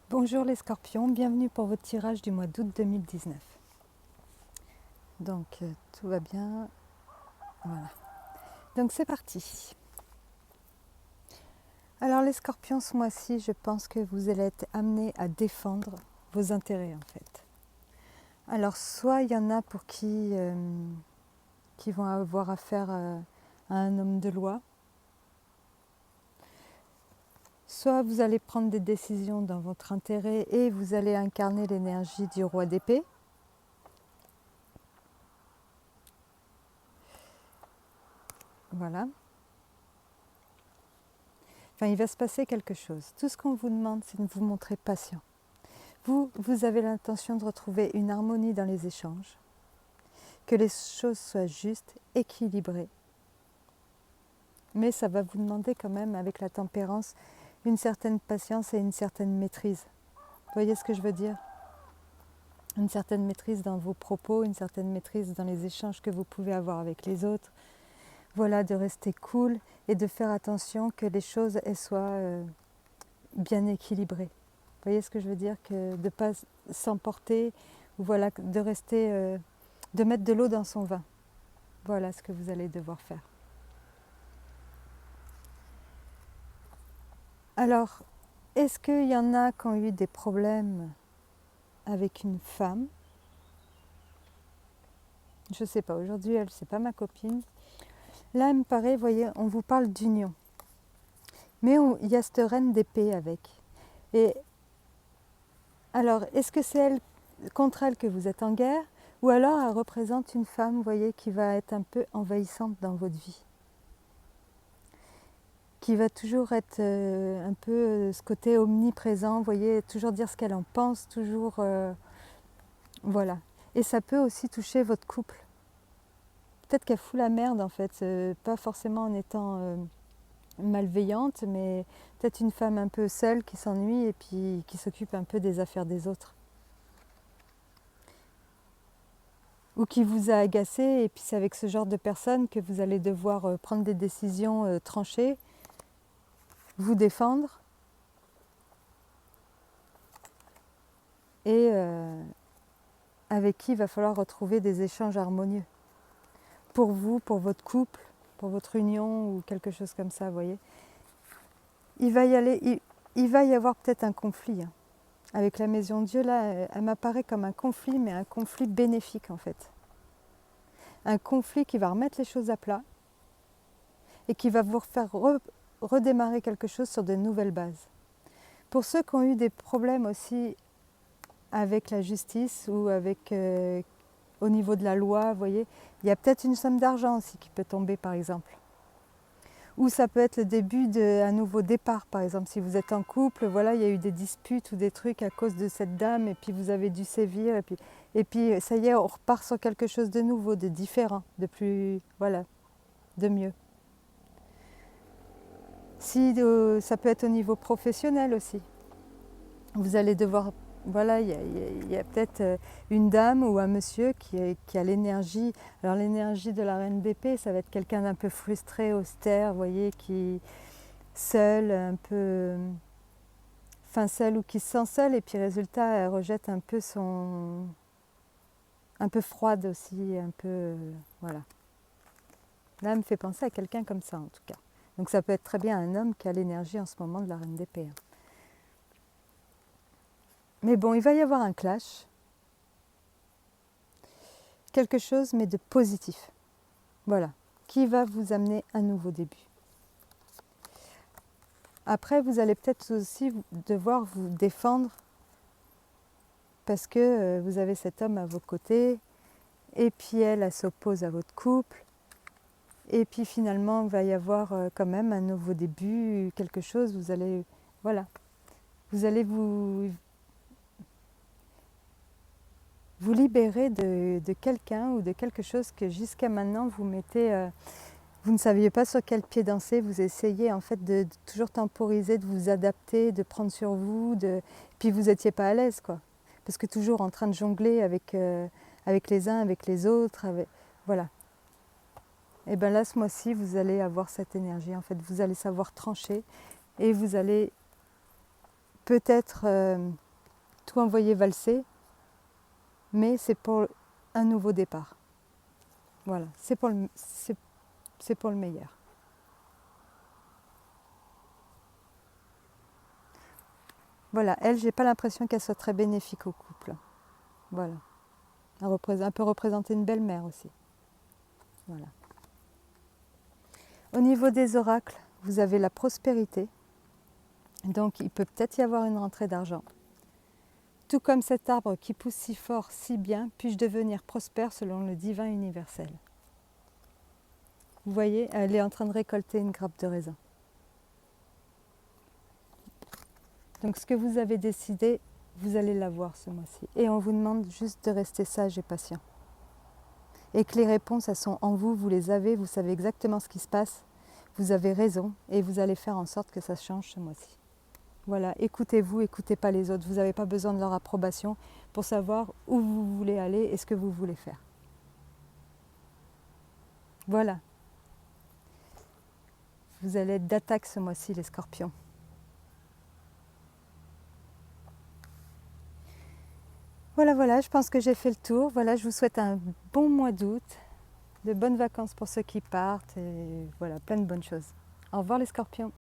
Bonjour les scorpions, bienvenue pour votre tirage du mois d'août 2019. Donc tout va bien, voilà. Donc c'est parti. Alors les scorpions, ce mois-ci, je pense que vous allez être amenés à défendre vos intérêts en fait. Alors soit il y en a pour qui vont avoir affaire à un homme de loi, soit vous allez prendre des décisions dans votre intérêt et vous allez incarner l'énergie du roi d'épée. Voilà. Enfin, il va se passer quelque chose. Tout ce qu'on vous demande, c'est de vous montrer patient. Vous avez l'intention de retrouver une harmonie dans les échanges, que les choses soient justes, équilibrées. Mais ça va vous demander quand même, avec la tempérance, une certaine patience et une certaine maîtrise. Vous voyez ce que je veux dire ? Une certaine maîtrise dans vos propos, une certaine maîtrise dans les échanges que vous pouvez avoir avec les autres. Voilà, de rester cool et de faire attention que les choses soient bien équilibrées. Vous voyez ce que je veux dire ? Que de ne pas s'emporter, ou voilà, de rester, de mettre de l'eau dans son vin. Voilà ce que vous allez devoir faire. Alors, est-ce qu'il y en a qui ont eu des problèmes avec une femme ? Je ne sais pas, aujourd'hui elle, c'est pas ma copine. Là, il me paraît, vous voyez, on vous parle d'union. Mais il y a cette reine d'épée avec. Et alors, est-ce que c'est elle, contre elle que vous êtes en guerre ? Ou alors elle représente une femme, vous voyez, qui va être un peu envahissante dans votre vie, qui va toujours être un peu ce côté omniprésent, vous voyez, toujours dire ce qu'elle en pense, toujours... voilà. Et ça peut aussi toucher votre couple. Peut-être qu'elle fout la merde en fait, pas forcément en étant malveillante, mais peut-être une femme un peu seule qui s'ennuie et puis qui s'occupe un peu des affaires des autres. Ou qui vous a agacé, et puis c'est avec ce genre de personne que vous allez devoir prendre des décisions tranchées, vous défendre, et avec qui il va falloir retrouver des échanges harmonieux. Pour vous, pour votre couple, pour votre union ou quelque chose comme ça, vous voyez. Il va y avoir peut-être un conflit. Hein. Avec la Maison Dieu, là, elle m'apparaît comme un conflit, mais un conflit bénéfique en fait. Un conflit qui va remettre les choses à plat et qui va vous faire redémarrer quelque chose sur de nouvelles bases. Pour ceux qui ont eu des problèmes aussi avec la justice ou avec au niveau de la loi, vous voyez, il y a peut-être une somme d'argent aussi qui peut tomber par exemple. Ou ça peut être le début d'un nouveau départ, par exemple. Si vous êtes en couple, voilà, il y a eu des disputes ou des trucs à cause de cette dame, et puis vous avez dû sévir, et puis ça y est, on repart sur quelque chose de nouveau, de différent, de plus, voilà, de mieux. Si ça peut être au niveau professionnel aussi. Vous allez devoir, voilà, il y a peut-être une dame ou un monsieur qui a l'énergie. Alors l'énergie de la reine d'épée, ça va être quelqu'un d'un peu frustré, austère, vous voyez, qui seul, un peu, enfin seul ou qui se sent seul, et puis résultat, elle rejette un peu un peu froide aussi, un peu, voilà. Là, elle me fait penser à quelqu'un comme ça en tout cas. Donc ça peut être très bien un homme qui a l'énergie en ce moment de la reine d'épée. Mais bon, il va y avoir un clash, quelque chose mais de positif, voilà, qui va vous amener un nouveau début. Après, vous allez peut-être aussi devoir vous défendre parce que vous avez cet homme à vos côtés, et puis elle s'oppose à votre couple, et puis finalement il va y avoir quand même un nouveau début, quelque chose, vous allez, voilà, vous allez vous libérer de quelqu'un ou de quelque chose que jusqu'à maintenant vous mettez, vous ne saviez pas sur quel pied danser, vous essayez en fait de toujours temporiser, de vous adapter, de prendre sur vous, puis vous n'étiez pas à l'aise quoi, parce que toujours en train de jongler avec les uns, avec les autres, voilà. Et bien là, ce mois-ci, vous allez avoir cette énergie, en fait, vous allez savoir trancher et vous allez peut-être tout envoyer valser, mais c'est pour un nouveau départ. Voilà, c'est pour le meilleur. Voilà, elle, j'ai pas l'impression qu'elle soit très bénéfique au couple. Voilà. Elle peut représenter une belle-mère aussi. Voilà. Au niveau des oracles, vous avez la prospérité. Donc il peut peut-être y avoir une rentrée d'argent. Tout comme cet arbre qui pousse si fort, si bien, puis-je devenir prospère selon le divin universel. Vous voyez, elle est en train de récolter une grappe de raisin. Donc ce que vous avez décidé, vous allez l'avoir ce mois-ci. Et on vous demande juste de rester sage et patient. Et que les réponses, elles sont en vous, vous les avez, vous savez exactement ce qui se passe, vous avez raison et vous allez faire en sorte que ça change ce mois-ci. Voilà, écoutez-vous, écoutez pas les autres. Vous n'avez pas besoin de leur approbation pour savoir où vous voulez aller et ce que vous voulez faire. Voilà. Vous allez être d'attaque ce mois-ci, les scorpions. Voilà, je pense que j'ai fait le tour. Voilà, je vous souhaite un bon mois d'août, de bonnes vacances pour ceux qui partent et voilà, plein de bonnes choses. Au revoir les scorpions.